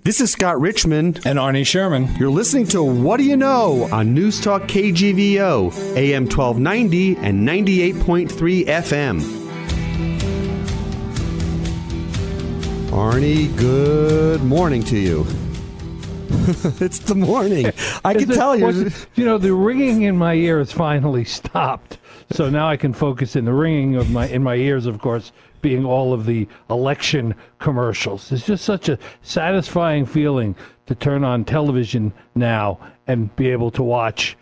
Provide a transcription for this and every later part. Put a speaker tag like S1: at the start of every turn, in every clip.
S1: This is Scott Richmond.
S2: And Arnie Sherman.
S1: You're listening to What Do You Know on Newstalk KGVO, AM 1290 and 98.3 FM. Arnie, good morning to you. It's the morning. I can tell you.
S3: You know, the ringing in my ears finally stopped. So now I can focus in the ringing of in my ears, of course, being all of the election commercials. It's just such a satisfying feeling to turn on television now and be able to watch,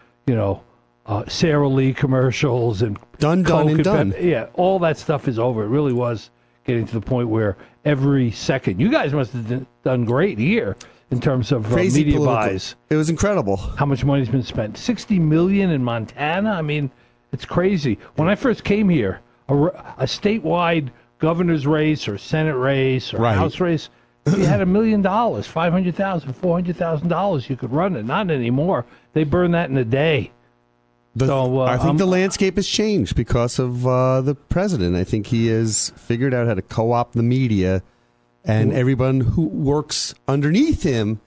S3: Sara Lee commercials and
S1: done and done.
S3: Yeah, all that stuff is over. It really was getting to the point where every second, you guys must have done great here in terms of media buys.
S1: It was incredible.
S3: How much money's been spent? $60 million in Montana? I mean, it's crazy. When I first came here, a statewide governor's race or Senate race or House race, you had $1 million, $500,000, $400,000 you could run it. Not anymore. They burn that in a day.
S1: I think the landscape has changed because of the president. I think he has figured out how to co-opt the media, and everyone who works underneath him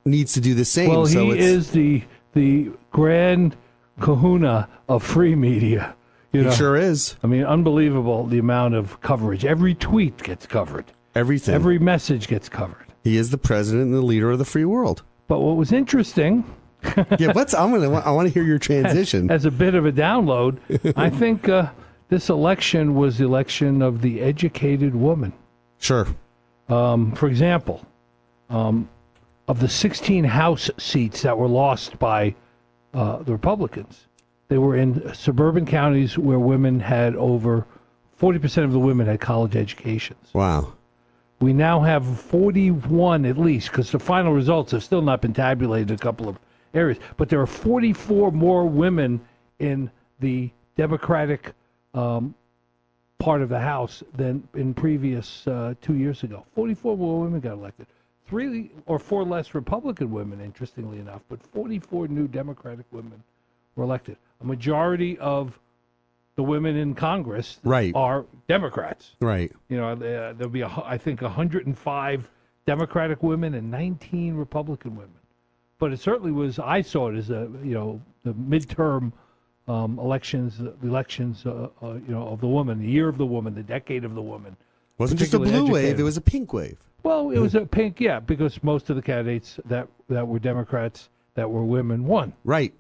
S1: needs to do the same.
S3: Well, he is the grand kahuna of free media.
S1: He sure is.
S3: I mean, unbelievable the amount of coverage. Every tweet gets covered.
S1: Everything.
S3: Every message gets covered.
S1: He is the president and the leader of the free world.
S3: But what was interesting...
S1: Yeah, I want to hear your transition.
S3: As a bit of a download, I think this election was the election of the educated woman.
S1: Sure.
S3: For example, of the 16 House seats that were lost by the Republicans, they were in suburban counties where women had over 40% of the women had college educations.
S1: Wow.
S3: We now have 41 at least, because the final results have still not been tabulated in a couple of areas. But there are 44 more women in the Democratic part of the House than in previous 2 years ago. 44 more women got elected. 3 or 4 less Republican women, interestingly enough, but 44 new Democratic women were elected. A majority of the women in Congress are Democrats.
S1: Right.
S3: There'll be, I think, 105 Democratic women and 19 Republican women. But it certainly was, I saw it as the midterm elections, the elections, of the woman, the year of the woman, the decade of the woman.
S1: It wasn't just a blue wave, it was a pink wave.
S3: Well, it was a pink, yeah, because most of the candidates that were Democrats that were women won.
S1: Right.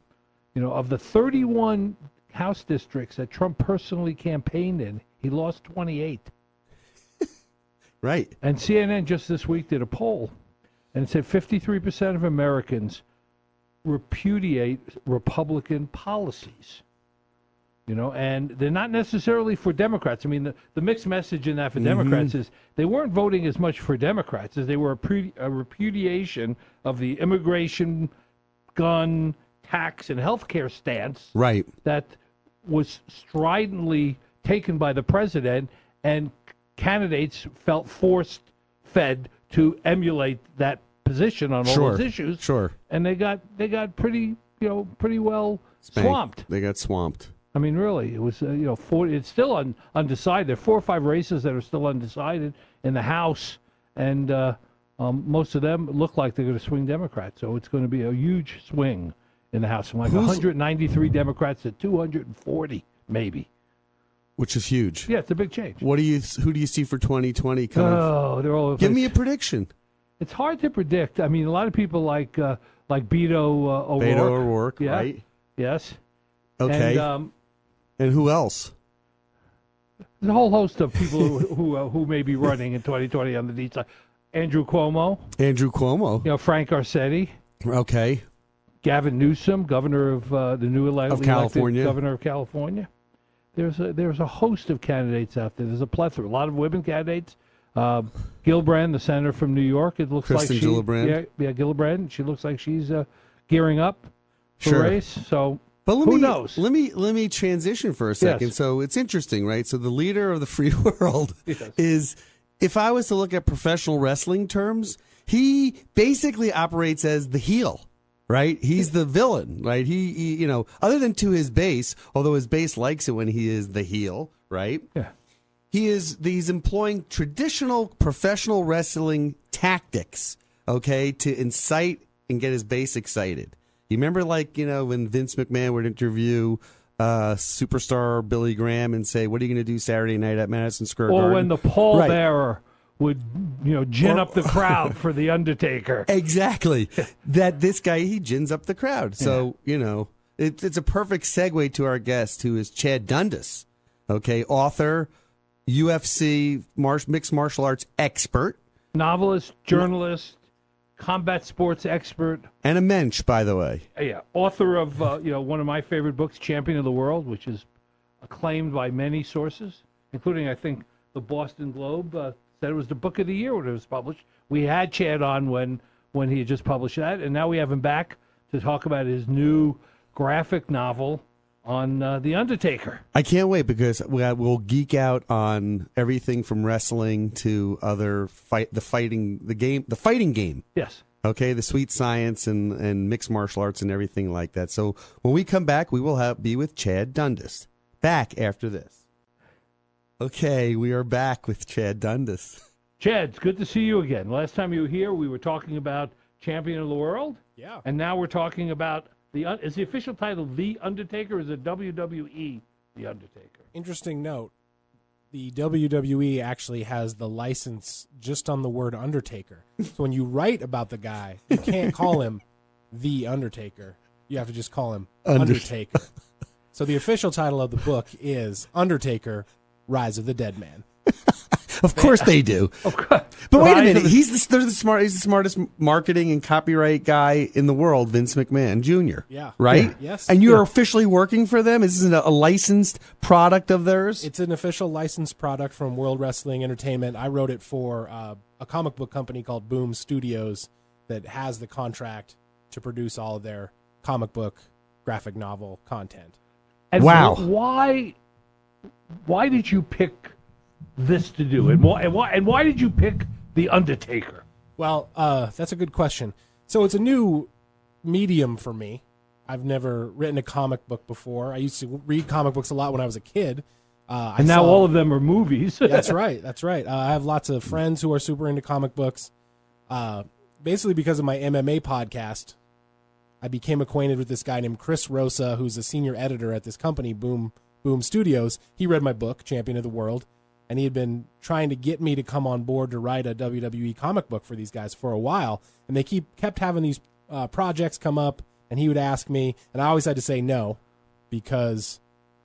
S3: Of the 31 House districts that Trump personally campaigned in, he lost 28.
S1: Right.
S3: And CNN just this week did a poll, and it said 53% of Americans repudiate Republican policies. And they're not necessarily for Democrats. I mean, the mixed message in that for Democrats is they weren't voting as much for Democrats as they were a repudiation of the immigration, gun, tax, and health care stance that was stridently taken by the president, and candidates felt force-fed to emulate that position on all those issues.
S1: Sure.
S3: And they got pretty well swamped.
S1: They got swamped.
S3: I mean, really, it was it's still undecided. There are 4 or 5 races that are still undecided in the House, and most of them look like they're going to swing Democrats. So it's going to be a huge swing in the House, from 193 Democrats to 240, maybe.
S1: Which is huge.
S3: Yeah, it's a big change.
S1: Who do you see for 2020
S3: they're all over the
S1: Give
S3: place.
S1: me a prediction.
S3: It's hard to predict. I mean, a lot of people like Beto O'Rourke.
S1: Beto O'Rourke,
S3: yeah.
S1: right?
S3: Yes.
S1: Okay. And who else?
S3: There's a whole host of people who may be running in 2020 on the D side. Andrew Cuomo. Frank Garcetti.
S1: Okay.
S3: Gavin Newsom, governor of the new elected governor of California. There's a host of candidates out there. There's a plethora. A lot of women candidates. Gillibrand, the senator from New York. It looks
S1: Kristen
S3: like
S1: Gillibrand.
S3: Yeah, Gillibrand. She looks like she's gearing up for the race. So,
S1: who
S3: knows?
S1: Let me transition for a second. Yes. So it's interesting, right? So the leader of the free world is, if I was to look at professional wrestling terms, he basically operates as the heel. Right? He's the villain, right? He other than to his base, although his base likes it when he is the heel, right?
S3: Yeah.
S1: He's employing traditional professional wrestling tactics okay, to incite and get his base excited. You remember, like, when Vince McMahon would interview superstar Billy Graham and say, "What are you going to do Saturday night at Madison Square Garden?"
S3: Or when the pallbearer would, gin up the crowd for The Undertaker.
S1: Exactly. That this guy, he gins up the crowd. So, it's a perfect segue to our guest, who is Chad Dundas, okay, author, UFC mixed martial arts expert.
S3: Novelist, journalist, combat sports expert.
S1: And a mensch, by the way.
S3: Yeah, author of one of my favorite books, Champion of the World, which is acclaimed by many sources, including, I think, the Boston Globe said it was the book of the year when it was published. We had Chad on when he had just published that, and now we have him back to talk about his new graphic novel on The Undertaker.
S1: I can't wait, because we'll geek out on everything from wrestling to other the fighting game.
S3: Yes.
S1: Okay, the sweet science and mixed martial arts and everything like that. So when we come back, we will be with Chad Dundas. Back after this. Okay, we are back with Chad Dundas.
S3: Chad, it's good to see you again. Last time you were here, we were talking about Champion of the World.
S2: Yeah.
S3: And now we're talking about is the official title The Undertaker, or is it WWE The Undertaker?
S2: Interesting note. The WWE actually has the license just on the word Undertaker. So when you write about the guy, you can't call him The Undertaker. You have to just call him Undertaker. So the official title of the book is Undertaker, Rise of the Dead Man.
S1: Of course they do. But wait a minute. He's the smartest marketing and copyright guy in the world, Vince McMahon Jr.
S2: Yeah.
S1: Right?
S2: Yeah. Yes.
S1: And you're officially working for them? Is this a licensed product of theirs?
S2: It's an official licensed product from World Wrestling Entertainment. I wrote it for a comic book company called Boom Studios that has the contract to produce all of their comic book graphic novel content.
S3: And
S1: wow.
S3: So why did you pick this to do, and why did you pick The Undertaker?
S2: Well, that's a good question. So it's a new medium for me. I've never written a comic book before. I used to read comic books a lot when I was a kid.
S3: And now all of them are movies.
S2: That's right. That's right. I have lots of friends who are super into comic books. Basically, because of my MMA podcast, I became acquainted with this guy named Chris Rosa, who's a senior editor at this company, Boom Studios. He read my book, Champion of the World, and he had been trying to get me to come on board to write a WWE comic book for these guys for a while. And they kept having these projects come up, and he would ask me, and I always had to say no, because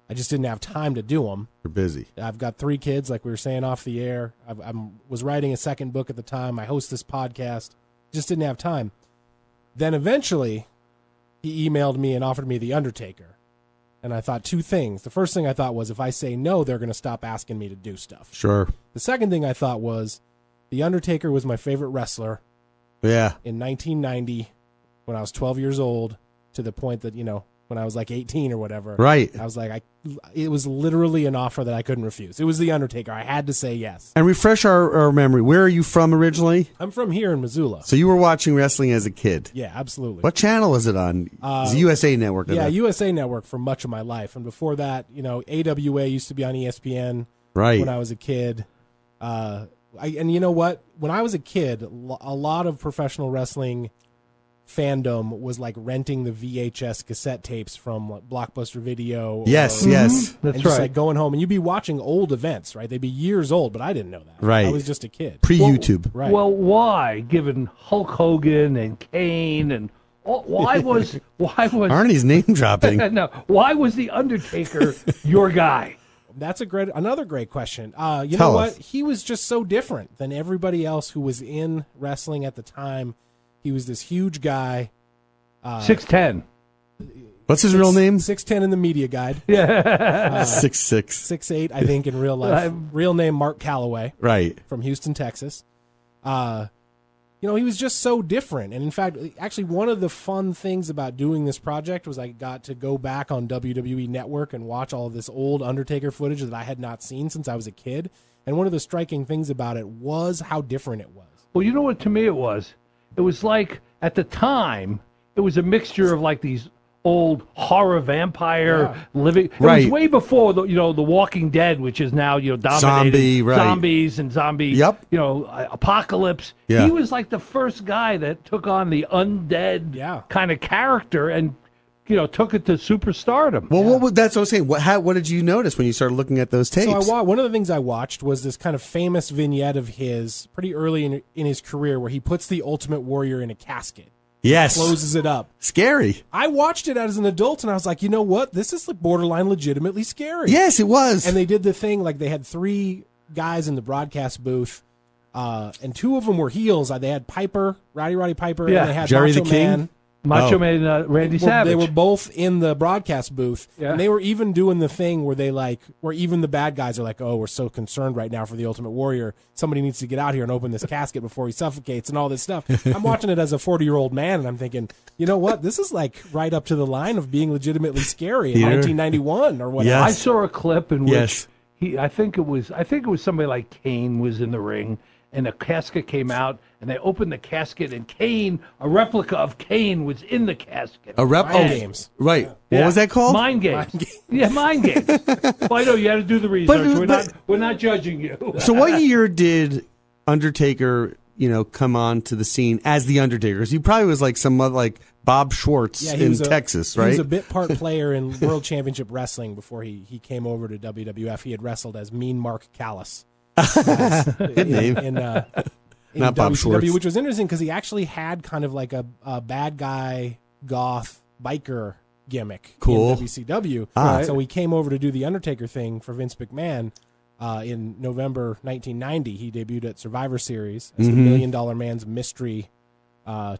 S2: I just didn't have time to do them.
S1: You're busy.
S2: I've got 3 kids, like we were saying off the air. I was writing a second book at the time. I host this podcast. Just didn't have time. Then eventually, he emailed me and offered me The Undertaker. And I thought 2 things. The first thing I thought was, if I say no, they're going to stop asking me to do stuff.
S1: Sure.
S2: The second thing I thought was, The Undertaker was my favorite wrestler.
S1: Yeah.
S2: In 1990, when I was 12 years old, to the point that, when I was like 18 or whatever.
S1: Right.
S2: I was like, it was literally an offer that I couldn't refuse. It was The Undertaker. I had to say yes.
S1: And refresh our memory. Where are you from originally?
S2: I'm from here in Missoula.
S1: So you were watching wrestling as a kid?
S2: Yeah, absolutely.
S1: What channel was it on? It was USA Network.
S2: Yeah, USA Network for much of my life. And before that, AWA used to be on ESPN when I was a kid. And you know what? When I was a kid, a lot of professional wrestling fandom was like renting the VHS cassette tapes from like Blockbuster Video.
S1: Yes.
S3: That's
S2: and just like going home, and you'd be watching old events, right? They'd be years old, but I didn't know that.
S1: Right.
S2: I was just a kid.
S1: Pre-YouTube.
S2: Right.
S3: Well, why, given Hulk Hogan and Kane and why was
S1: Arnie's name dropping?
S3: No, why was The Undertaker your guy?
S2: That's another great question. You
S1: Tell
S2: know what?
S1: us.
S2: He was just so different than everybody else who was in wrestling at the time. He was this huge guy.
S3: 6'10".
S1: What's his real name?
S2: 6'10" in the media guide.
S3: Yeah.
S1: 6'6".
S2: 6'8", I think, in real life. Real name, Mark Calloway.
S1: Right.
S2: From Houston, Texas. He was just so different. And in fact, actually, one of the fun things about doing this project was I got to go back on WWE Network and watch all of this old Undertaker footage that I had not seen since I was a kid. And one of the striking things about it was how different it was.
S3: Well, you know what to me it was? It was like, at the time, it was a mixture of like these old horror vampire living. It
S1: Right.
S3: was way before the Walking Dead, which is now dominated zombies and zombie.
S1: Yep.
S3: Apocalypse.
S1: Yeah.
S3: He was like the first guy that took on the undead kind of character and took it to superstardom.
S1: Well, that's what I was saying. What did you notice when you started looking at those tapes?
S2: So one of the things I watched was this kind of famous vignette of his pretty early in his career where he puts the Ultimate Warrior in a casket.
S1: Yes.
S2: Closes it up.
S1: Scary.
S2: I watched it as an adult, and I was like, you know what? This is like borderline legitimately scary.
S1: Yes, it was.
S2: And they did the thing, like they had 3 guys in the broadcast booth, and 2 of them were heels. They had Piper, Roddy Piper, and they had
S1: Jerry
S2: Macho
S1: the King.
S2: Man.
S3: Macho Man, Randy Savage.
S2: They were both in the broadcast booth, and they were even doing the thing where where even the bad guys are like, "Oh, we're so concerned right now for the Ultimate Warrior. Somebody needs to get out here and open this casket before he suffocates," and all this stuff. I'm watching it as a 40-year-old man, and I'm thinking, you know what? This is like right up to the line of being legitimately scary in 1991 or whatever.
S1: Yes.
S3: I saw a clip in which I think it was somebody like Kane was in the ring. And a casket came out, and they opened the casket, and Kane, a replica of Kane, was in the casket.
S2: Mind games.
S1: Right. What was that called?
S3: Mind games. Yeah, mind games. Well, I know you had to do the research. We're not judging you.
S1: So what year did Undertaker, come on to the scene as the Undertaker? Because he probably was like some like Bob Schwartz in Texas, right?
S2: He was a bit part player in World Championship Wrestling before he came over to WWF. He had wrestled as Mean Mark Callis.
S1: Good name.
S2: In
S1: Not Bob
S2: WCW,
S1: Schwartz.
S2: which was interesting because he actually had kind of like a bad guy goth biker gimmick in WCW. So he came over to do the Undertaker thing for Vince McMahon in November 1990. He debuted at Survivor Series as the $1 Million Man's mystery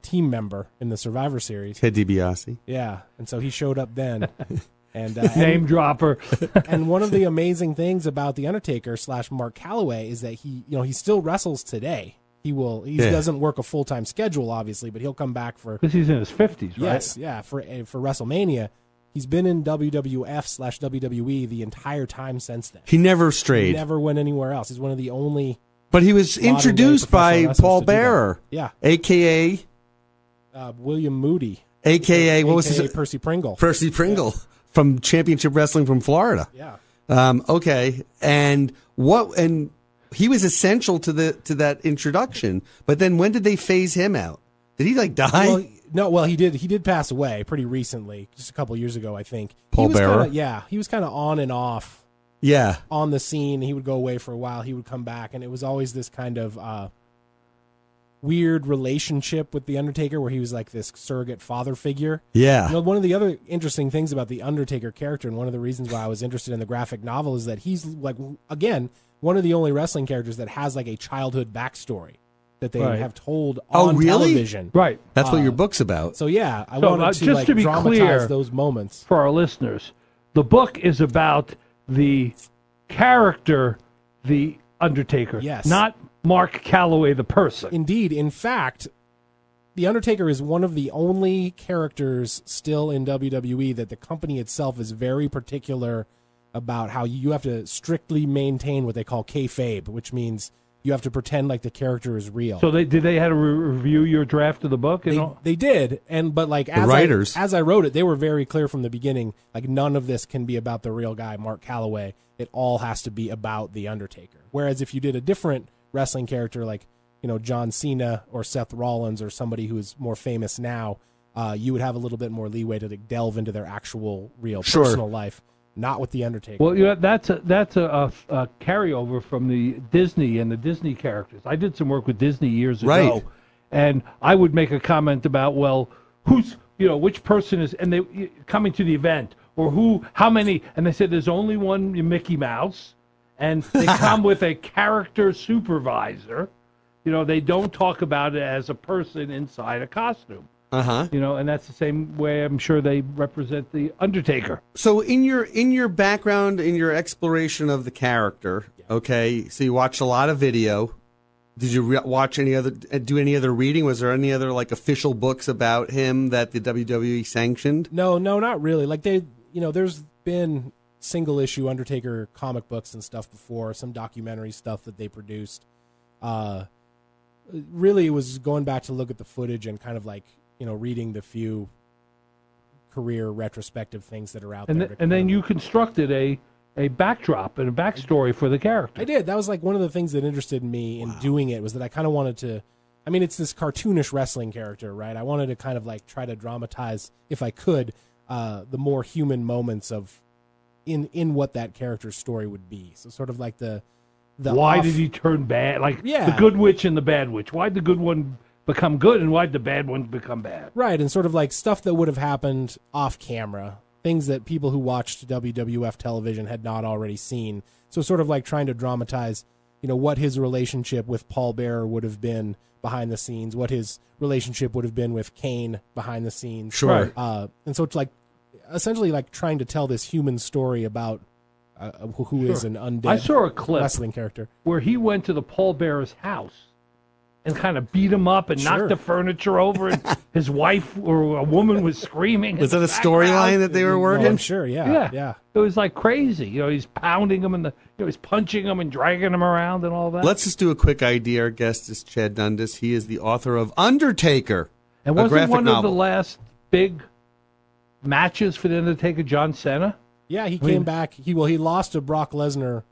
S2: team member in the Survivor Series.
S1: Ted DiBiase.
S2: Yeah, and so he showed up then. And
S3: name dropper.
S2: And one of the amazing things about the Undertaker / Mark Calloway is that he still wrestles today. He doesn't work a full-time schedule, obviously, but he'll come back
S3: because he's in his 50s, right?
S2: Yes, yeah, for WrestleMania. He's been in WWF / WWE the entire time since then.
S1: He never strayed.
S2: He never went anywhere else. He's one of the only.
S1: But he was introduced by Paul Bearer, a.k.a.
S2: William Moody,
S1: a.k.a. what was his
S2: Percy Pringle.
S1: Percy Pringle from Championship Wrestling from Florida.
S2: Yeah.
S1: Okay, and he was essential to that introduction. But then when did they phase him out? Did he die?
S2: Well, he did. He did pass away pretty recently, just a couple years ago, I think.
S1: Paul Bearer.
S2: He was kind of on and off.
S1: Yeah.
S2: On the scene, he would go away for a while. He would come back, and it was always this kind of weird relationship with the Undertaker, where he was like this surrogate father figure.
S1: Yeah.
S2: One of the other interesting things about the Undertaker character, and one of the reasons why I was interested in the graphic novel, is that he's like, again, one of the only wrestling characters that has like a childhood backstory that they have told on television.
S3: Right.
S1: That's what your book's about.
S2: So yeah, I wanted to
S3: just to be
S2: dramatize
S3: clear
S2: those moments
S3: for our listeners. The book is about the character, the Undertaker, not Mark Calloway, the person.
S2: Indeed. In fact, the Undertaker is one of the only characters still in WWE that the company itself is very particular about how you have to strictly maintain what they call kayfabe, which means you have to pretend like the character is real.
S3: So did they have to review your draft of the book?
S2: They did, but like as I wrote it, they were very clear from the beginning. Like none of this can be about the real guy, Mark Calloway. It all has to be about the Undertaker. Whereas if you did a different wrestling character like John Cena or Seth Rollins or somebody who is more famous now, you would have a little bit more leeway to delve into their actual real personal life. Not with the Undertaker.
S3: Well, that's a carryover from the Disney and the Disney characters. I did some work with Disney years ago, and I would make a comment about, well, who's which person is, and they coming to the event, or how many, and they said there's only one Mickey Mouse, and they come with a character supervisor. They don't talk about it as a person inside a costume. And that's the same way I'm sure they represent the Undertaker.
S1: So in your background, in your exploration of the character, okay, so you watched a lot of video. Did you watch do any other reading? Was there any other like official books about him that the WWE sanctioned?
S2: No, not really. Like there's been single issue Undertaker comic books and stuff before, some documentary stuff that they produced. Really, it was going back to look at the footage and kind of like reading the few career retrospective things that are out
S3: and
S2: there.
S3: And then you constructed a backdrop and a backstory for the character.
S2: I did. That was like one of the things that interested me in doing it, was that I kind of wanted to, I mean, it's this cartoonish wrestling character, right? I wanted to kind of like try to dramatize, if I could, the more human moments of in what that character's story would be. So sort of like the
S3: why did he turn bad? Like
S2: the
S3: good witch and the bad witch. Why'd the good one become good and why'd the bad one become bad?
S2: Right, and sort of like stuff that would have happened off camera, things that people who watched WWF television had not already seen. So sort of like trying to dramatize, what his relationship with Paul Bearer would have been behind the scenes, what his relationship would have been with Kane behind the scenes.
S1: Sure.
S2: And so it's like essentially like trying to tell this human story about who is an undead
S3: I saw a clip
S2: wrestling character
S3: where he went to the Paul Bearer's house and kind of beat him up and knocked the furniture over, and his wife or a woman was screaming.
S1: Was that a storyline that they were working?
S2: I'm sure, yeah.
S3: It was like crazy. he's pounding him and he's punching him and dragging him around and all that.
S1: Let's just do a quick ID. Our guest is Chad Dundas. He is the author of Undertaker,
S3: and
S1: a
S3: wasn't
S1: graphic
S3: one
S1: novel.
S3: of the last big matches for the Undertaker John Cena?
S2: Yeah, he came back. He lost to Brock Lesnar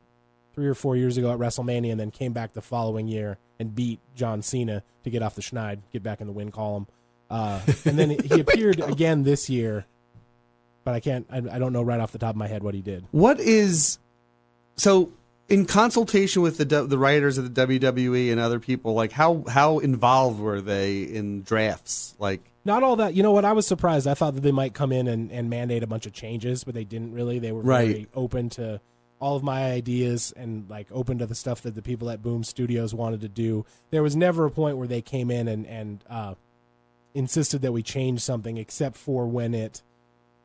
S2: 3 or 4 years ago at WrestleMania, and then came back the following year and beat John Cena to get off the schneid, get back in the win column. And then he appeared again this year, but I don't know right off the top of my head what he did.
S1: So in consultation with the writers of the WWE and other people, like how involved were they in drafts? Like,
S2: not all that. You know what? I was surprised. I thought that they might come in and mandate a bunch of changes, but they didn't really. They were very open to all of my ideas and like open to the stuff that the people at Boom Studios wanted to do. There was never a point where they came in and insisted that we change something, except for when it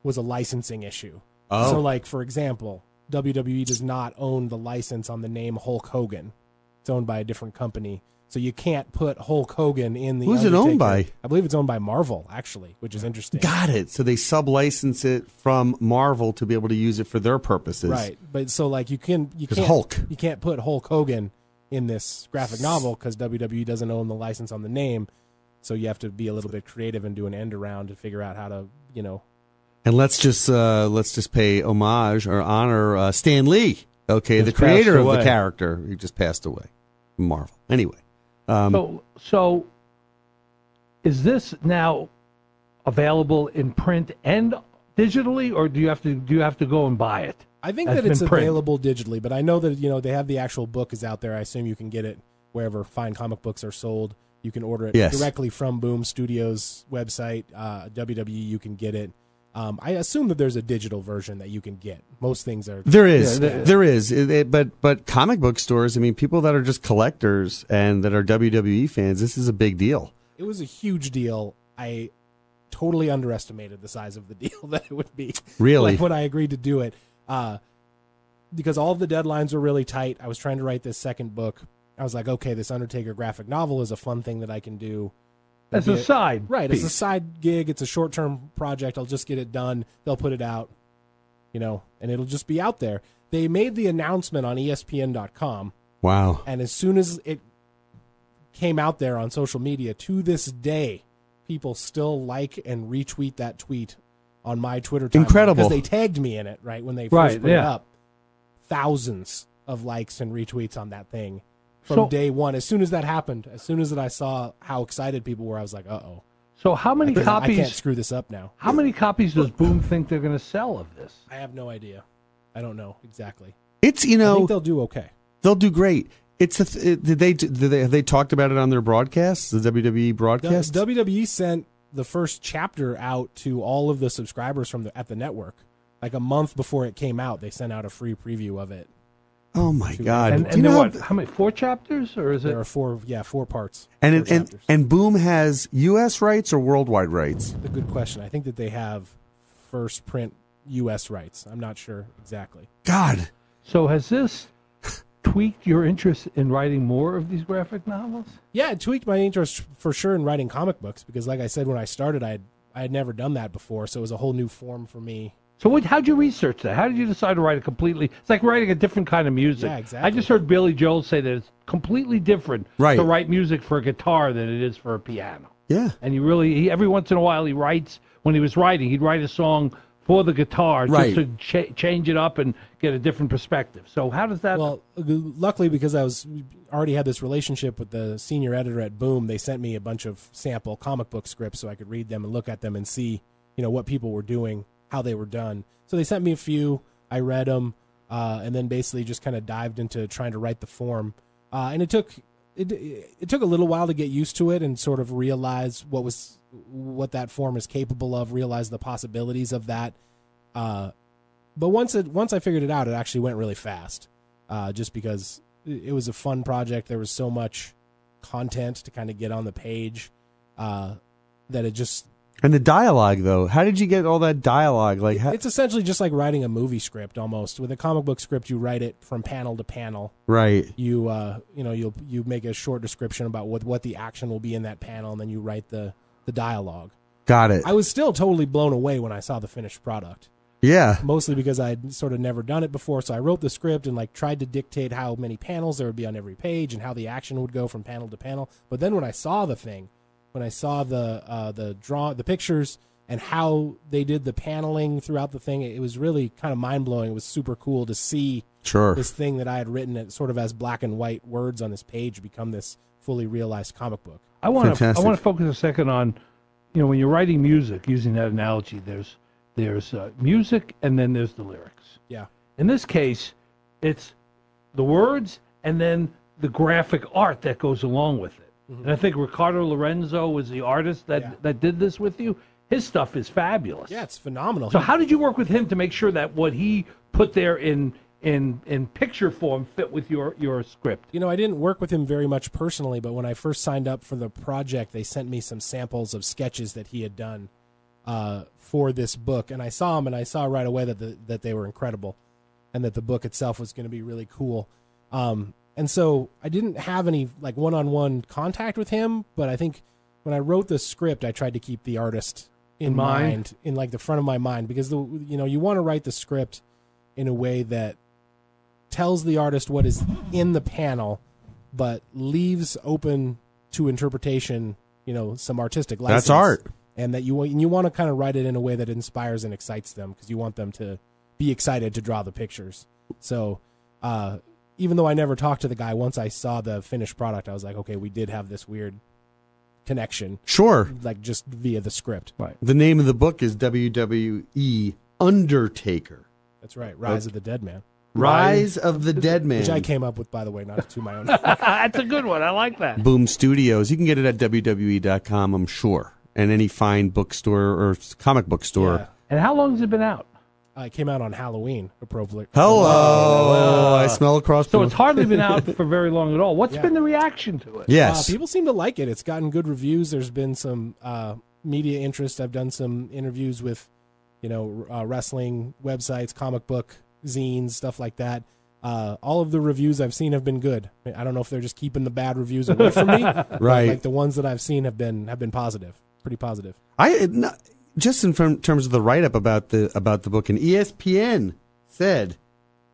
S2: was a licensing issue.
S1: Oh.
S2: So, like, for example, WWE does not own the license on the name Hulk Hogan. It's owned by a different company. So you can't put Hulk Hogan in the
S1: Who's
S2: Undertaker.
S1: it owned by?
S2: I believe it's owned by Marvel, actually, which is interesting.
S1: Got it. So they sub-license it from Marvel to be able to use it for their purposes.
S2: Right. But so like you can't
S1: Hulk.
S2: You can't put Hulk Hogan in this graphic novel because WWE doesn't own the license on the name. So you have to be a little bit creative and do an end around to figure out how to,
S1: And let's just pay homage or honor Stan Lee. Okay, the creator of the character. He just passed away from Marvel. Anyway.
S3: So is this now available in print and digitally, or do you have to go and buy it?
S2: I think that it's available digitally, but I know that they have the actual book is out there. I assume you can get it wherever fine comic books are sold. You can order it directly from Boom Studios website. WWE, you can get it. I assume that there's a digital version that you can get. Most things are.
S1: There is. But comic book stores, I mean, people that are just collectors and that are WWE fans, this is a big deal.
S2: It was a huge deal. I totally underestimated the size of the deal that it would be.
S1: Really?
S2: Like when I agreed to do it. Because all of the deadlines were really tight. I was trying to write this second book. I was like, okay, this Undertaker graphic novel is a fun thing that I can do.
S3: As a side
S2: Right,
S3: piece.
S2: as a side gig. It's a short-term project. I'll just get it done. They'll put it out, and it'll just be out there. They made the announcement on ESPN.com.
S1: Wow.
S2: And as soon as it came out there on social media, to this day, people still like and retweet that tweet on my Twitter timeline.
S1: Incredible.
S2: Because they tagged me in it, right, when they first put it up. Thousands of likes and retweets on that thing. From day one, as soon as that happened, as soon as I saw how excited people were, I was like, uh-oh.
S3: So how many copies?
S2: I can't screw this up now.
S3: How many copies does Boom think they're going to sell of this?
S2: I have no idea. I don't know exactly.
S1: It's
S2: I think they'll do okay.
S1: They'll do great. Have they talked about it on their broadcasts? The WWE broadcast.
S2: WWE sent the first chapter out to all of the subscribers at the network, like a month before it came out. They sent out a free preview of it.
S1: Oh my God!
S3: And there what? How many? 4 chapters, or is it?
S2: There are 4 parts.
S1: And Boom has U.S. rights or worldwide rights?
S2: That's a good question. I think that they have first print U.S. rights. I'm not sure exactly.
S1: God.
S3: So has this tweaked your interest in writing more of these graphic novels?
S2: Yeah, it tweaked my interest for sure in writing comic books because, like I said, when I started, I had never done that before, so it was a whole new form for me.
S3: So how'd you research that? How did you decide to write it completely? It's like writing a different kind of music.
S2: Yeah, exactly.
S3: I just heard Billy Joel say that it's completely different to write music for a guitar than it is for a piano.
S1: Yeah.
S3: And every once in a while he writes, when he was writing, he'd write a song for the guitar just to change it up and get a different perspective. So how does that...
S2: Well, luckily, because I already had this relationship with the senior editor at Boom, they sent me a bunch of sample comic book scripts so I could read them and look at them and see, what people were doing, how they were done. So they sent me a few, I read them, and then basically just kind of dived into trying to write the form. And it took a little while to get used to it and sort of realize what that form is capable of, realize the possibilities of that. But once I figured it out, it actually went really fast, just because it was a fun project. There was so much content to kind of get on the page that it just...
S1: And the dialogue, though, how did you get all that dialogue?
S2: It's essentially just like writing a movie script almost. With a comic book script, you write it from panel to panel.
S1: Right.
S2: You you make a short description about what the action will be in that panel, and then you write the dialogue.
S1: Got it.
S2: I was still totally blown away when I saw the finished product.
S1: Yeah.
S2: Mostly because I'd sort of never done it before, so I wrote the script and tried to dictate how many panels there would be on every page and how the action would go from panel to panel. But then when I saw the thing, when I saw the pictures and how they did the paneling throughout the thing, it was really kind of mind-blowing. It was super cool to see this thing that I had written sort of as black and white words on this page become this fully realized comic book.
S3: I want to focus a second on, when you're writing music, using that analogy, there's music and then there's the lyrics.
S2: Yeah.
S3: In this case, it's the words and then the graphic art that goes along with it. Mm-hmm. And I think Ricardo Lorenzo was the artist that did this with you. His stuff is fabulous.
S2: Yeah, it's phenomenal.
S3: So how did you work with him to make sure that what he put there in picture form fit with your script?
S2: I didn't work with him very much personally, but when I first signed up for the project, they sent me some samples of sketches that he had done for this book, and I saw them, and I saw right away that they were incredible, and that the book itself was going to be really cool. And so I didn't have any one-on-one contact with him, but I think when I wrote the script, I tried to keep the artist in mind, in the front of my mind, because you want to write the script in a way that tells the artist what is in the panel, but leaves open to interpretation, some artistic license.
S1: That's art.
S2: And that you want to kind of write it in a way that inspires and excites them, because you want them to be excited to draw the pictures. So, even though I never talked to the guy, once I saw the finished product, I was like, okay, we did have this weird connection.
S1: Sure.
S2: Just via the script.
S1: Right. The name of the book is WWE Undertaker.
S2: That's right. Rise of the Dead Man.
S1: Rise of the Dead Man.
S2: Which I came up with, by the way, not to my own.
S3: That's a good one. I like that.
S1: Boom Studios. You can get it at WWE.com, I'm sure, and any fine bookstore or comic book store.
S2: Yeah.
S3: And how long has it been out?
S2: It came out on Halloween, appropriately.
S1: Hello. I smell across.
S3: So it's hardly been out for very long at all. What's been the reaction to it?
S1: Yes.
S2: People seem to like it. It's gotten good reviews. There's been some media interest. I've done some interviews with, wrestling websites, comic book zines, stuff like that. All of the reviews I've seen have been good. I don't know if they're just keeping the bad reviews away from me.
S1: Right.
S2: The ones that I've seen have been positive, pretty positive.
S1: Just in terms of the write-up about the book, and ESPN said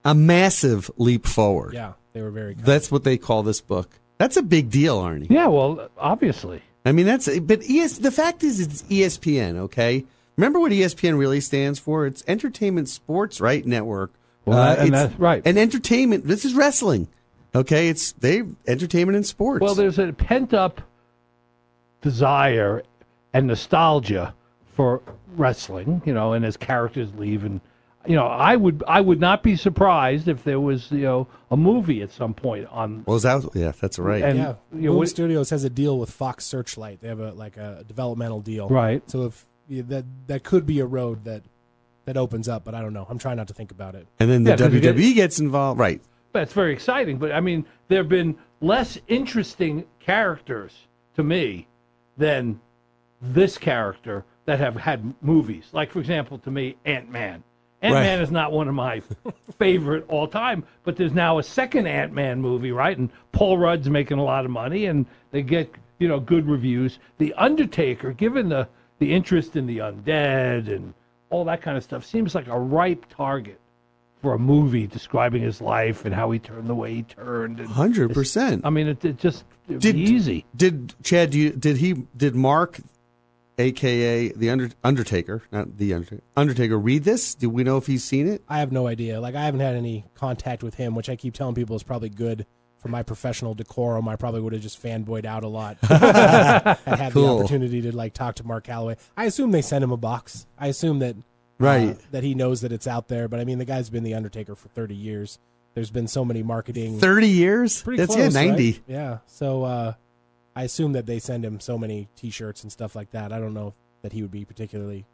S1: a massive leap forward.
S2: Yeah, they were very kind.
S1: That's what they call this book. That's a big deal, Arnie.
S3: Yeah, well, obviously.
S1: I mean, the fact is it's ESPN, okay? Remember what ESPN really stands for? It's Entertainment Sports, right? Network.
S3: Well, that's right.
S1: And entertainment, this is wrestling, okay? They entertainment and sports.
S3: Well, there's a pent-up desire and nostalgia for wrestling, and as characters leave, and I would not be surprised if there was a movie at some point on.
S1: Well, that's right.
S3: And,
S2: Boom Studios has a deal with Fox Searchlight. They have a developmental deal,
S3: right?
S2: So if that could be a road that opens up, but I don't know. I'm trying not to think about it.
S1: And then the WWE gets involved, right?
S3: That's very exciting, but I mean, there have been less interesting characters to me than this character that have had movies. Like, for example, to me, Ant-Man. Ant-Man is not one of my favorite all time, but there's now a second Ant-Man movie, right? And Paul Rudd's making a lot of money, and they get, good reviews. The Undertaker, given the interest in the undead and all that kind of stuff, seems like a ripe target for a movie describing his life and how he turned the way he turned.
S1: 100%.
S3: I mean, it'd be easy.
S1: Did Chad? Did Mark, aka the Undertaker, not the Undertaker, read this? Do we know if he's seen it?
S2: I have no idea. Like, I haven't had any contact with him, which I keep telling people is probably good for my professional decorum. I probably would have just fanboyed out a lot. I had the opportunity to like talk to Mark Calloway. I assume they sent him a box. I assume that that he knows that it's out there. But I mean, the guy's been the Undertaker for 30 years. There's been so many marketing.
S1: 30 years?
S2: Pretty
S1: That's
S2: close,
S1: 90.
S2: Right? Yeah. So I assume that they send him so many T-shirts and stuff like that. I don't know that he would be particularly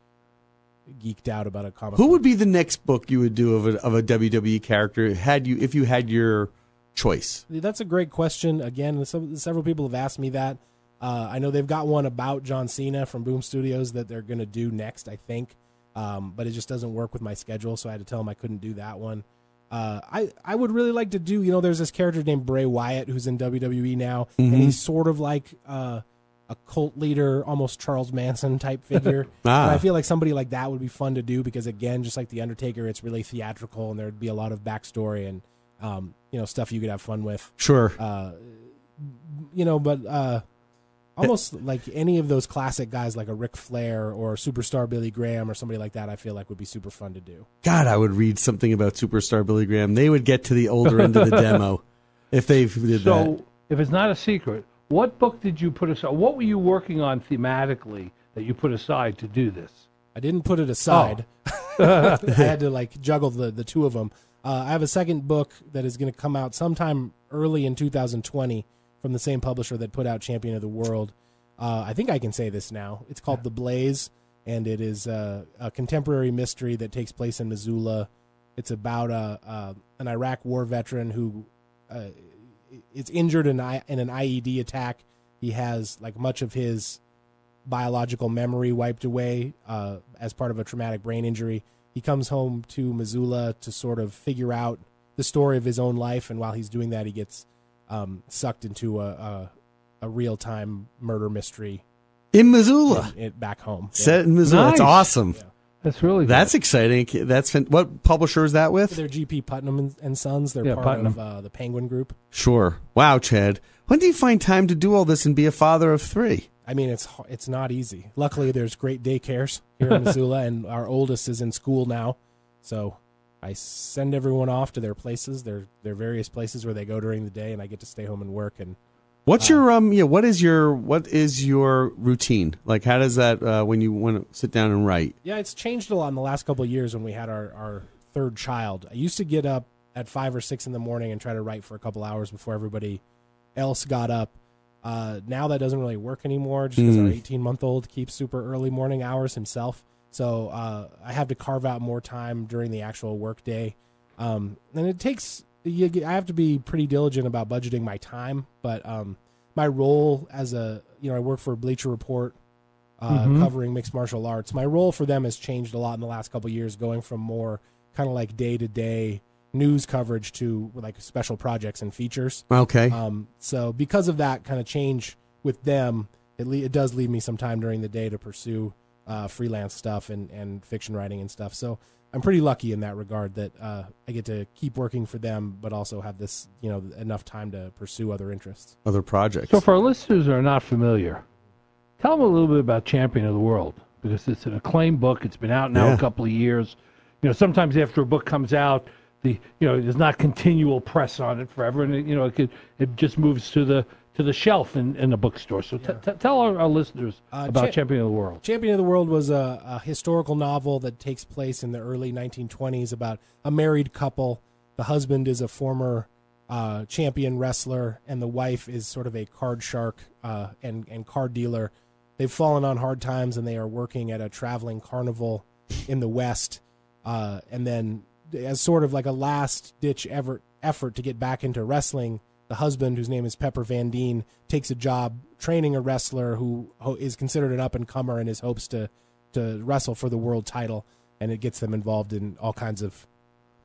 S2: geeked out about a comic.
S1: Who would be the next book you would do of a WWE character if you had your choice?
S2: That's a great question. Again, several people have asked me that. I know they've got one about John Cena from Boom Studios that they're going to do next, I think. But it just doesn't work with my schedule, so I had to tell them I couldn't do that one. I would really like to do, there's this character named Bray Wyatt who's in WWE now, and he's sort of like a cult leader, almost Charles Manson type figure. And I feel like somebody like that would be fun to do because, again, just like The Undertaker, it's really theatrical, and there'd be a lot of backstory and stuff you could have fun with.
S1: Sure.
S2: But almost like any of those classic guys like a Ric Flair or Superstar Billy Graham or somebody like that, I feel like would be super fun to do.
S1: God, I would read something about Superstar Billy Graham. They would get to the older end of the demo if they did that.
S3: So, if it's not a secret, what book did you put aside? What were you working on thematically that you put aside to do this?
S2: I didn't put it aside. I had to juggle the two of them. I have a second book that is going to come out sometime early in 2020 from the same publisher that put out Champion of the World. I think I can say this now. It's called The Blaze, and it is a contemporary mystery that takes place in Missoula. It's about an Iraq war veteran who is injured in an IED attack. He has much of his biological memory wiped away as part of a traumatic brain injury. He comes home to Missoula to sort of figure out the story of his own life, and while he's doing that, he gets sucked into a real-time murder mystery
S1: in Missoula,
S2: back home.
S1: Set in Missoula.
S3: Nice.
S1: That's awesome. Yeah.
S3: That's really good.
S1: That's exciting. What publisher is that with?
S2: They're G.P. Putnam and Sons. They're part of the Penguin Group.
S1: Sure. Wow, Chad. When do you find time to do all this and be a father of three?
S2: I mean, it's not easy. Luckily, there's great daycares here in Missoula, and our oldest is in school now. So I send everyone off to their places, their various places where they go during the day, and I get to stay home and work. And
S1: what's your what is your routine? Like, how does that when you want to sit down and write?
S2: Yeah, it's changed a lot in the last couple of years when we had our third child. I used to get up at 5 or 6 in the morning and try to write for a couple hours before everybody else got up. Now that doesn't really work anymore just because our 18-month-old keeps super early morning hours himself. So I have to carve out more time during the actual work day. And it takes I have to be pretty diligent about budgeting my time. But my role as I work for Bleacher Report covering mixed martial arts. My role for them has changed a lot in the last couple of years, going from more kind of like day-to-day news coverage to special projects and features.
S1: Okay.
S2: So because of that kind of change with them, it does leave me some time during the day to pursue freelance stuff and fiction writing and stuff. So I'm pretty lucky in that regard that I get to keep working for them, but also have this, enough time to pursue other interests.
S1: Other projects.
S3: So for our listeners who are not familiar, tell them a little bit about Champion of the World, because it's an acclaimed book. It's been out now a couple of years. Sometimes after a book comes out, there's not continual press on it forever, and it just moves to the shelf in the bookstore. So tell our listeners about Champion of the World.
S2: Champion of the World was a historical novel that takes place in the early 1920s about a married couple. The husband is a former champion wrestler, and the wife is sort of a card shark and card dealer. They've fallen on hard times, and they are working at a traveling carnival in the West, and then as sort of like a last-ditch effort to get back into wrestling, the husband, whose name is Pepper Van Dien, takes a job training a wrestler who is considered an up-and-comer and his hopes to wrestle for the world title, and it gets them involved in all kinds of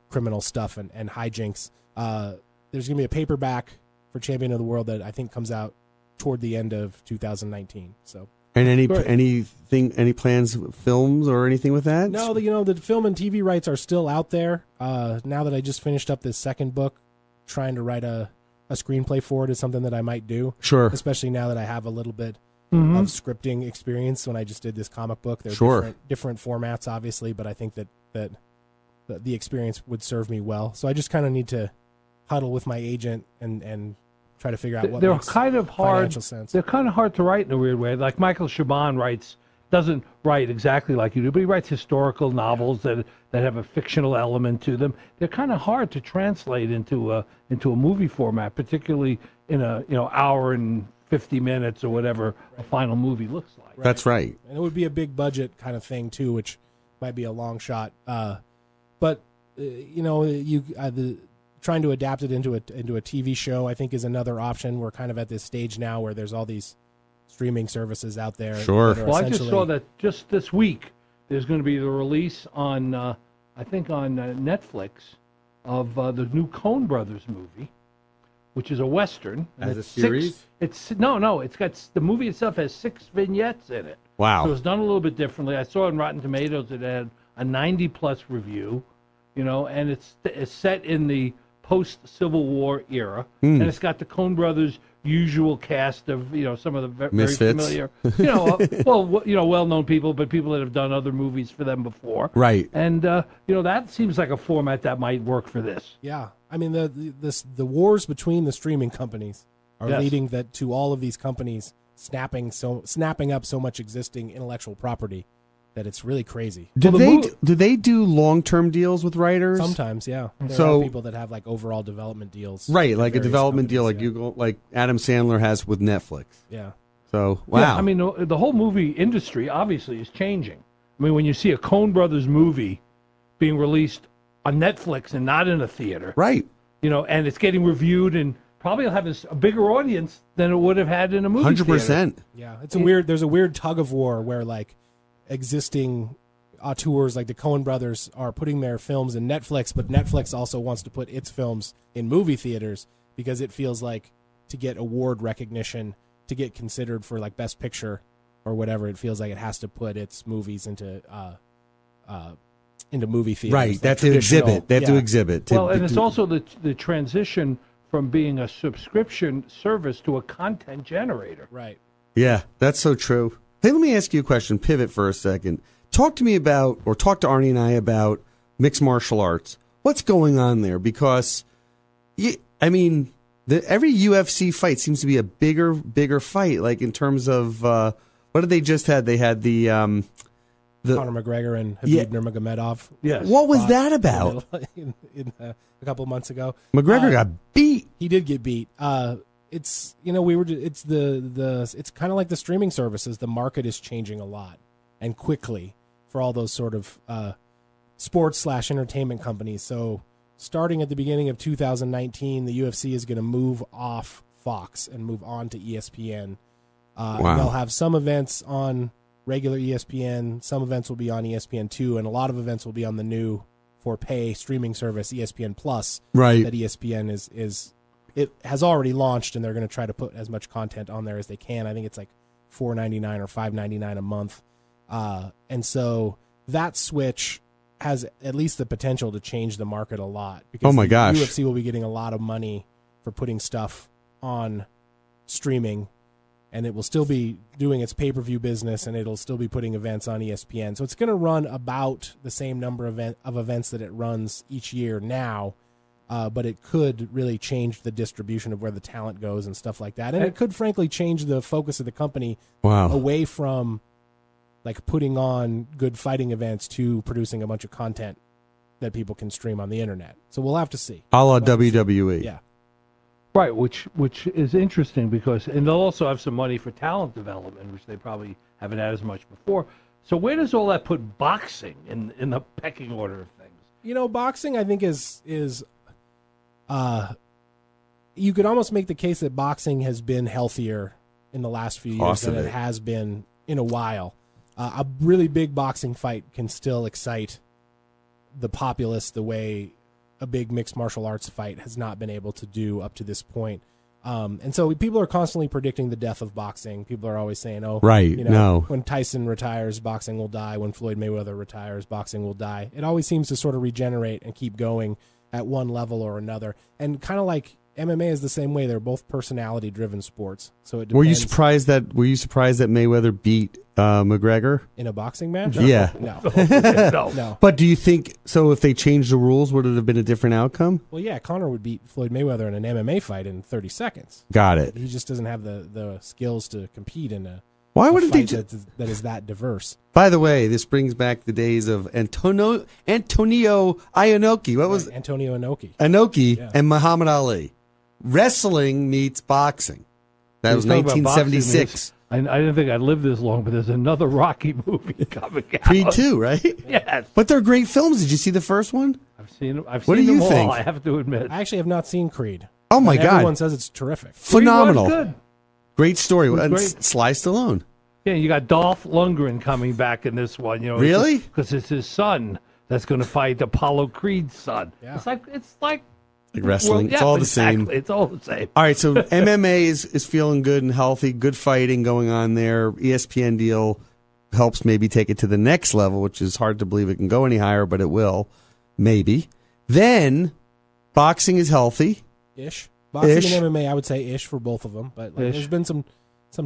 S2: criminal stuff and hijinks. There's going to be a paperback for Champion of the World that I think comes out toward the end of 2019. So
S1: And any plans, films or anything with that?
S2: No, the film and TV rights are still out there. Now that I just finished up this second book, trying to write a screenplay for it is something that I might do.
S1: Sure.
S2: Especially now that I have a little bit of scripting experience when I just did this comic book. They're different formats, obviously, but I think that the experience would serve me well. So I just kind of need to huddle with my agent and try to figure out what makes financial sense.
S3: They're kind of hard to write in a weird way. Like Michael Chabon doesn't write exactly like you do, but he writes historical novels that have a fictional element to them. They're kind of hard to translate into a movie format, particularly in a hour and 50 minutes or whatever a final movie looks like.
S1: Right. That's right.
S2: And it would be a big budget kind of thing too, which might be a long shot. But trying to adapt it into a TV show, I think, is another option. We're kind of at this stage now where there's all these streaming services out there.
S1: Sure.
S3: Well, I just saw that just this week there's going to be the release on, I think, on Netflix of the new Coen Brothers movie, which is a Western.
S1: As a series?
S3: It's got the movie itself has 6 vignettes in it.
S1: Wow.
S3: So it's done a little bit differently. I saw on Rotten Tomatoes it had a 90+ review, and it's set in the post-Civil War era, and it's got the Coen Brothers' usual cast of some of the very
S1: Misfits.
S3: familiar, well-known people, but people that have done other movies for them before.
S1: Right.
S3: And that seems like a format that might work for this.
S2: Yeah, I mean the wars between the streaming companies are leading to all of these companies snapping up so much existing intellectual property that it's really crazy.
S1: Do they do long-term deals with writers?
S2: Sometimes, yeah. There are people that have like overall development deals.
S1: Right, like a development deal like Google, like Adam Sandler has with Netflix.
S2: Yeah.
S1: So, wow.
S3: Yeah, I mean, the whole movie industry obviously is changing. I mean, when you see a Coen Brothers movie being released on Netflix and not in a theater.
S1: Right.
S3: And it's getting reviewed and probably will have a bigger audience than it would have had in a movie
S1: 100%.
S3: theater.
S2: Yeah, there's a weird tug of war where like existing auteurs like the Coen Brothers are putting their films in Netflix, but Netflix also wants to put its films in movie theaters because it feels like to get award recognition, to get considered for like Best Picture or whatever, it feels like it has to put its movies into movie theaters.
S1: Right, they have to exhibit. They have to exhibit.
S3: Well, and it's also the transition from being a subscription service to a content generator.
S2: Right.
S1: Yeah, that's so true. Hey, let me ask you a question. Pivot for a second. Talk to Arnie and I about mixed martial arts. What's going on there? Because, every UFC fight seems to be a bigger fight. Like in terms of what did they just had? They had the
S2: Conor McGregor and Habib Nurmagomedov.
S3: Yes.
S1: What was that about?
S2: A couple months ago,
S1: McGregor got beat.
S2: He did get beat. It's it's kind of like the streaming services. The market is changing a lot and quickly for all those sort of sports/entertainment companies. So starting at the beginning of 2019, the UFC is going to move off Fox and move on to ESPN. And they'll have some events on regular ESPN. Some events will be on ESPN2, and a lot of events will be on the new for pay streaming service ESPN Plus.
S1: Right.
S2: That ESPN it has already launched, and they're going to try to put as much content on there as they can. I think it's like $4.99 or $5.99 a month. And so that switch has at least the potential to change the market a lot. Because the UFC will be getting a lot of money for putting stuff on streaming, and it will still be doing its pay-per-view business, and it'll still be putting events on ESPN. So it's going to run about the same number of events that it runs each year now. But it could really change the distribution of where the talent goes and stuff like that. And it could, frankly, change the focus of the company away from like putting on good fighting events to producing a bunch of content that people can stream on the internet. So we'll have to see.
S1: A la WWE.
S2: Yeah.
S3: Right, which is interesting and they'll also have some money for talent development, which they probably haven't had as much before. So where does all that put boxing in the pecking order of things?
S2: Boxing, I think, is you could almost make the case that boxing has been healthier in the last few years than it has been in a while. A really big boxing fight can still excite the populace the way a big mixed martial arts fight has not been able to do up to this point. And so people are constantly predicting the death of boxing. People are always saying, "Oh,
S1: right,
S2: when Tyson retires, boxing will die. When Floyd Mayweather retires, boxing will die." It always seems to sort of regenerate and keep going at one level or another. And kind of like MMA is the same way. They're both personality-driven sports. So it depends.
S1: Were you surprised that Mayweather beat McGregor
S2: in a boxing match?
S1: Yeah.
S2: No.
S1: But do you think so? If they changed the rules, would it have been a different outcome?
S2: Well, yeah, Conor would beat Floyd Mayweather in an MMA fight in 30 seconds.
S1: Got it.
S2: He just doesn't have the skills to compete in a
S1: Why wouldn't they
S2: fight that is that diverse.
S1: By the way, this brings back the days of Antonio Inoki. What was
S2: Antonio Inoki?
S1: Inoki and Muhammad Ali. Wrestling meets boxing. That was 1976.
S3: I didn't think I'd live this long, but there's another Rocky movie coming out.
S1: Creed 2, right?
S3: Yes.
S1: But they're great films. Did you see the first one?
S3: I've seen them.
S1: What do you
S3: all,
S1: think?
S3: I have to admit.
S2: I actually have not seen Creed.
S1: Oh, my God.
S2: Everyone says it's terrific.
S1: Phenomenal.
S3: Creed was good.
S1: Great story. And
S3: great.
S1: Sly Stallone.
S3: Yeah, you got Dolph Lundgren coming back in this one.
S1: Really?
S3: Because it's his son that's going to fight Apollo Creed's son.
S2: Yeah.
S3: It's like
S1: wrestling. It's all the same.
S3: It's all the same.
S1: All right, so MMA is feeling good and healthy. Good fighting going on there. ESPN deal helps maybe take it to the next level, which is hard to believe it can go any higher, but it will. Maybe. Then boxing is healthy.
S2: Ish. Boxing and MMA, I would say ish for both of them. But there's been some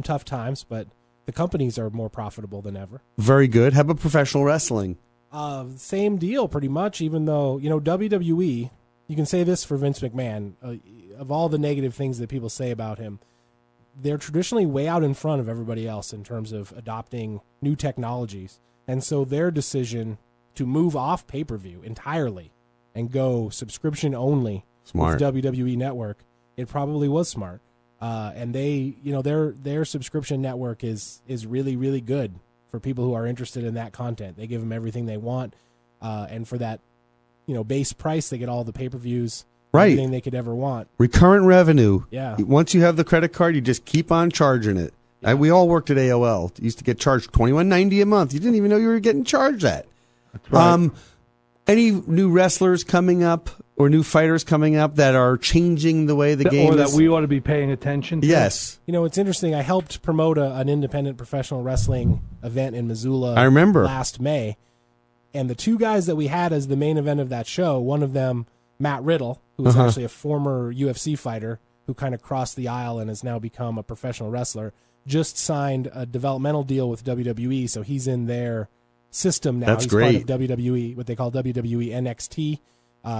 S2: tough times, but the companies are more profitable than ever.
S1: Very good. How about professional wrestling?
S2: Same deal, pretty much, even though, WWE, you can say this for Vince McMahon, of all the negative things that people say about him, they're traditionally way out in front of everybody else in terms of adopting new technologies. And so their decision to move off pay-per-view entirely and go subscription only with WWE Network, it probably was smart. And they, their subscription network is really, really good for people who are interested in that content. They give them everything they want. And for that, base price, they get all the pay-per-views, everything they could ever want.
S1: Recurrent revenue.
S2: Yeah.
S1: Once you have the credit card, you just keep on charging it. Yeah. We all worked at AOL. You used to get charged $21.90 a month. You didn't even know you were getting charged that.
S3: That's right.
S1: Any new wrestlers coming up or new fighters coming up that are changing the way the game
S3: is? Or
S1: is?
S3: that we ought to be paying attention to?
S1: Yes.
S2: It's interesting. I helped promote an independent professional wrestling event in Missoula
S1: I remember.
S2: last May. And the two guys that we had as the main event of that show, one of them, Matt Riddle, who was actually a former UFC fighter who kind of crossed the aisle and has now become a professional wrestler, just signed a developmental deal with WWE, so he's in their system now.
S1: That's
S2: he's
S1: great.
S2: part of WWE, what they call WWE NXT.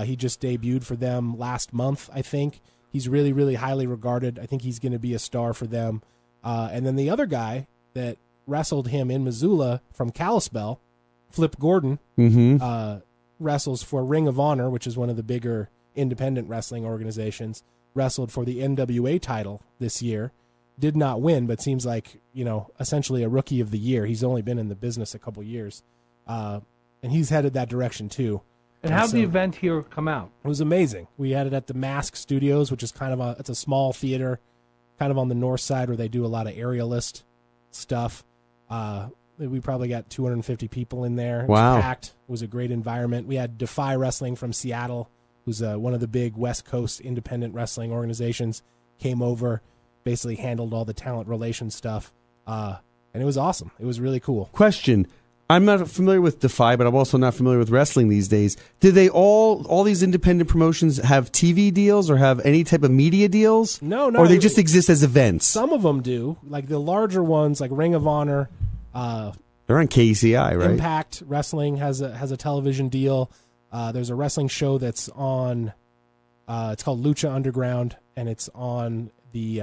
S2: He just debuted for them last month, I think. He's really, really highly regarded. I think he's going to be a star for them. And then the other guy that wrestled him in Missoula from Kalispell, Flip Gordon, wrestles for Ring of Honor, which is one of the bigger independent wrestling organizations, wrestled for the NWA title this year. Did not win, but seems like, essentially a rookie of the year. He's only been in the business a couple years. And he's headed that direction too.
S3: And how'd the event here come out?
S2: It was amazing. We had it at the Mask Studios, which is it's a small theater, kind of on the north side where they do a lot of aerialist stuff. We probably got 250 people in there. It was packed. It was a great environment. We had Defy Wrestling from Seattle, who's one of the big West Coast independent wrestling organizations, came over, basically handled all the talent relations stuff, and it was awesome. It was really cool.
S1: Question. I'm not familiar with Defy, but I'm also not familiar with wrestling these days. Do they all these independent promotions have TV deals or have any type of media deals?
S2: No.
S1: Or they just exist as events?
S2: Some of them do. Like the larger ones, like Ring of Honor.
S1: They're on KCI, right?
S2: Impact Wrestling has a television deal. There's a wrestling show that's on. It's called Lucha Underground, and it's on the.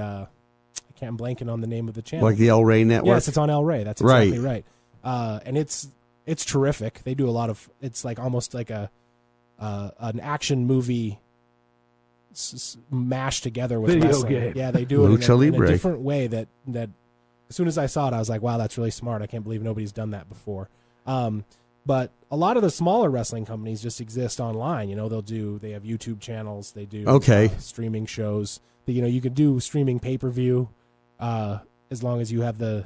S2: I'm blanking on the name of the channel.
S1: Like the El Rey Network.
S2: Yes, it's on El Rey. That's exactly right. And it's terrific. They do a lot of. It's like almost like an action movie mashed together with
S3: video
S2: wrestling.
S3: game.
S2: Yeah, they do it in a different way that. As soon as I saw it, I was like, wow, that's really smart. I can't believe nobody's done that before. But a lot of the smaller wrestling companies just exist online. They have YouTube channels. They do streaming shows. You can do streaming pay-per-view as long as you have the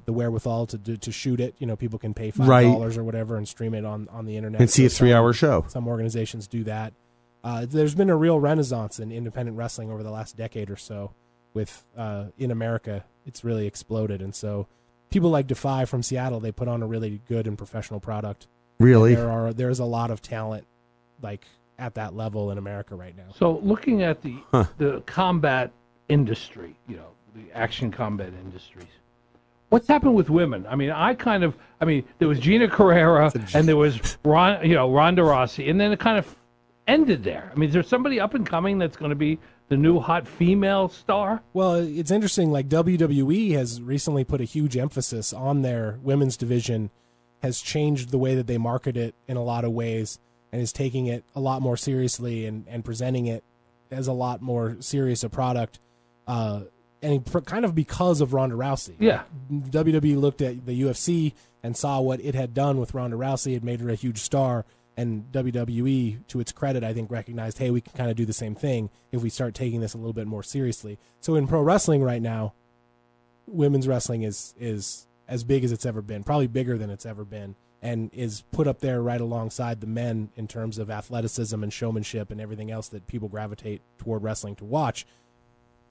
S2: wherewithal to shoot it. People can pay $5 or whatever and stream it on the internet.
S1: And see a 3-hour show.
S2: Some organizations do that. There's been a real renaissance in independent wrestling over the last decade or so. with in America. It's really exploded, and so people like Defy from Seattle, they put on a really good and professional product.
S1: Really,
S2: there's a lot of talent like at that level in America right now.
S3: So looking at the combat industry, the action combat industries, what's happened with women? I mean, there was Gina Carrera and there was Ronda Rousey, and then it kind of ended there. I mean, is there somebody up and coming that's going to be the new hot female star?
S2: Well, it's interesting. Like WWE has recently put a huge emphasis on their women's division, has changed the way that they market it in a lot of ways, and is taking it a lot more seriously and presenting it as a lot more serious a product. And kind of because of Ronda Rousey.
S3: Yeah.
S2: WWE looked at the UFC and saw what it had done with Ronda Rousey. It made her a huge star. And WWE, to its credit, I think recognized, hey, we can kind of do the same thing if we start taking this a little bit more seriously. So in pro wrestling right now, women's wrestling is as big as it's ever been, probably bigger than it's ever been, and is put up there right alongside the men in terms of athleticism and showmanship and everything else that people gravitate toward wrestling to watch.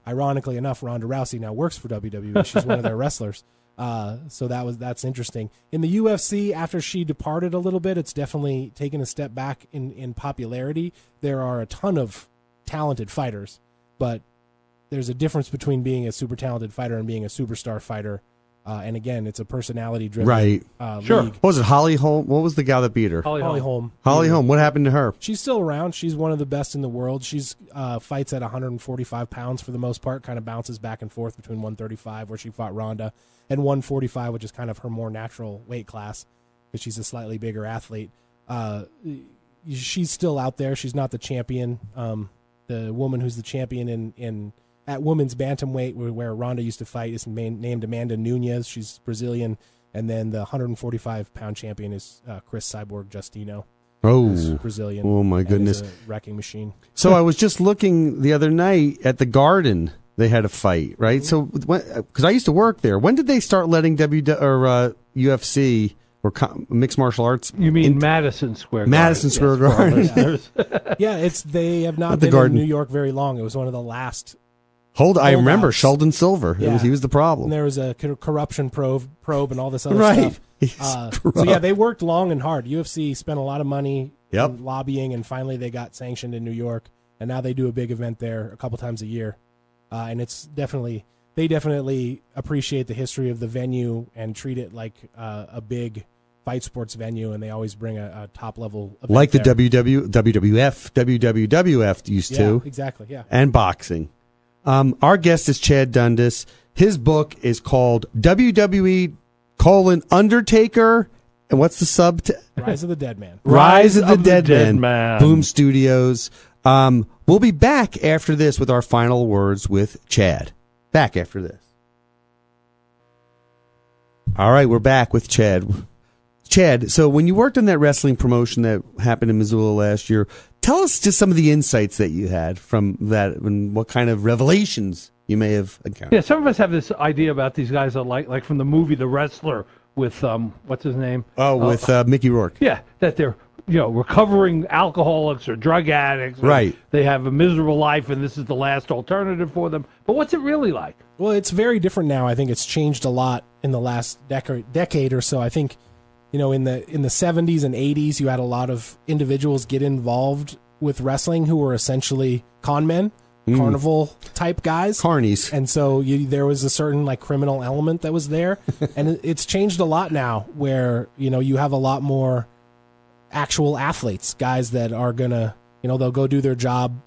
S2: Ironically enough, Ronda Rousey now works for WWE. She's one of their wrestlers. So that's interesting. In the UFC, after she departed a little bit, it's definitely taken a step back in popularity. There are a ton of talented fighters, but there's a difference between being a super talented fighter and being a superstar fighter. And again, it's a personality-driven
S1: sure.
S2: league.
S1: What was it, Holly Holm? What was the gal that beat her?
S2: Holly Holm.
S1: Holly Holm. What happened to her?
S2: She's still around. She's one of the best in the world. She's fights at 145 pounds for the most part, kind of bounces back and forth between 135, where she fought Ronda, and 145, which is kind of her more natural weight class, because she's a slightly bigger athlete. She's still out there. She's not the champion. The woman who's the champion at women's bantamweight, where Ronda used to fight, is named Amanda Nunes. She's Brazilian. And then the 145-pound champion is Chris Cyborg Justino.
S1: Oh,
S2: Brazilian.
S1: Oh, my goodness.
S2: A wrecking machine.
S1: So I was just looking the other night at the Garden. They had a fight, right? So, because I used to work there. When did they start letting UFC or mixed martial arts?
S3: You mean Madison Square Garden?
S1: Madison Square Garden.
S2: Yeah, they have not been in New York very long. It was one of the last.
S1: I remember Sheldon Silver.
S2: Yeah.
S1: He was the problem.
S2: And there was a corruption probe and all this other stuff. So yeah, they worked long and hard. UFC spent a lot of money lobbying, and finally they got sanctioned in New York, and now they do a big event there a couple times a year. And they definitely appreciate the history of the venue and treat it like a big fight sports venue, and they always bring a top level event
S1: like the
S2: there.
S1: WWF used to.
S2: Exactly, yeah.
S1: And boxing. Our guest is Chad Dundas. His book is called WWE: Undertaker, and what's the
S2: Rise of the Dead Man.
S1: Rise of the Dead Man. Boom Studios. We'll be back after this with our final words with Chad. Back after this. All right, we're back with Chad. Chad, so when you worked on that wrestling promotion that happened in Missoula last year, tell us just some of the insights that you had from that and what kind of revelations you may have encountered.
S3: Yeah, some of us have this idea about these guys that like from the movie The Wrestler with, what's his name?
S1: With Mickey Rourke.
S3: Yeah, that they're recovering alcoholics or drug addicts.
S1: Right.
S3: They have a miserable life, and this is the last alternative for them. But what's it really like?
S2: Well, it's very different now. I think it's changed a lot in the last decade or so. I think, in the 70s and 80s, you had a lot of individuals get involved with wrestling who were essentially con men, carnival type guys.
S1: Carnies.
S2: And so there was a certain criminal element that was there. And it's changed a lot now where, you have a lot more actual athletes, guys that are going to, they'll go do their job,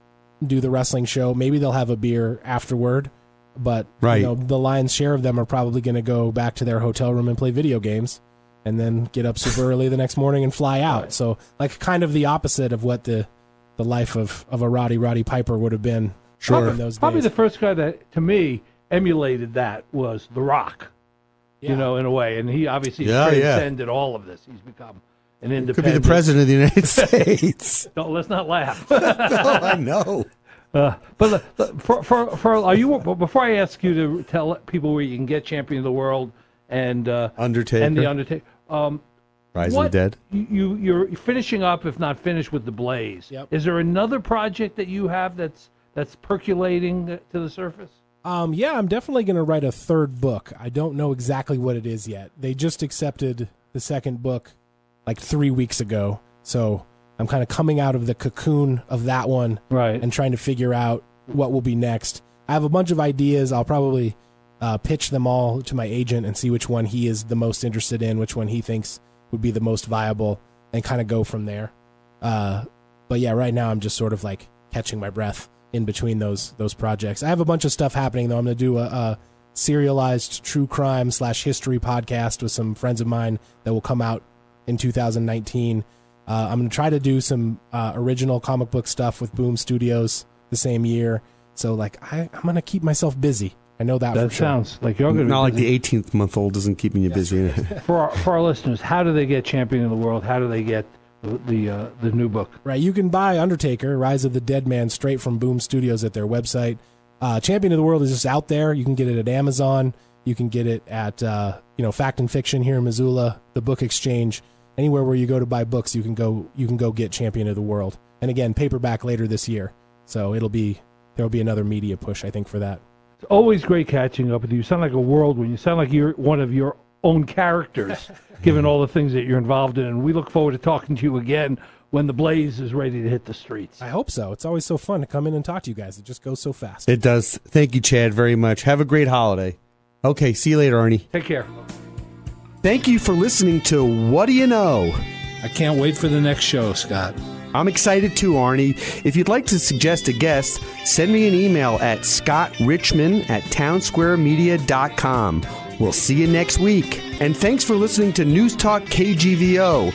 S2: do the wrestling show. Maybe they'll have a beer afterward. But the lion's share of them are probably going to go back to their hotel room and play video games, and then get up super early the next morning and fly out. Right. So, kind of the opposite of what the life of a Roddy Piper would have been.
S1: Sure.
S2: In those days.
S3: Probably the first guy that, to me, emulated that was The Rock. In a way, and he obviously transcended all of this. He's become an independent.
S1: Could be the president of the United States.
S3: No, let's not laugh.
S1: No, I know.
S3: But are you? Before I ask you to tell people where you can get Champion of the World and
S1: Undertaker
S3: and the Undertaker,
S1: Rise of the Dead.
S3: You're finishing up, if not finished, with the Blaze.
S2: Yep.
S3: Is there another project that you have that's percolating to the surface?
S2: Yeah, I'm definitely going to write a third book. I don't know exactly what it is yet. They just accepted the second book like 3 weeks ago. So I'm kind of coming out of the cocoon of that one,
S3: right,
S2: and trying to figure out what will be next. I have a bunch of ideas. I'll probably pitch them all to my agent and see which one he is the most interested in, which one he thinks would be the most viable, and kind of go from there. But yeah, right now I'm just sort of like catching my breath in between those projects. I have a bunch of stuff happening, though. I'm going to do a serialized true crime / history podcast with some friends of mine that will come out in 2019. I'm going to try to do some original comic book stuff with Boom Studios the same year. So, like, I'm going to keep myself busy. I know that for sure.
S3: Sounds like you're going to be
S1: not like
S3: busy.
S1: the 18th-month-old isn't keeping you busy.
S3: For our listeners, how do they get Champion of the World? How do they get the new book?
S2: Right, you can buy Undertaker, Rise of the Dead Man, straight from Boom Studios at their website. Champion of the World is just out there. You can get it at Amazon. You can get it at Fact and Fiction here in Missoula, the Book Exchange. Anywhere where you go to buy books, you can go get Champion of the World. And again, paperback later this year. So there'll be another media push, I think, for that.
S3: It's always great catching up with you. You sound like a whirlwind. You sound like you're one of your own characters, given all the things that you're involved in. And we look forward to talking to you again when the blaze is ready to hit the streets.
S2: I hope so. It's always so fun to come in and talk to you guys. It just goes so fast.
S1: It does. Thank you, Chad, very much. Have a great holiday. Okay, see you later, Arnie.
S3: Take care.
S1: Thank you for listening to What Do You Know?
S4: I can't wait for the next show, Scott.
S1: I'm excited too, Arnie. If you'd like to suggest a guest, send me an email at scottrichmond@townsquaremedia.com. We'll see you next week. And thanks for listening to Newstalk KGVO,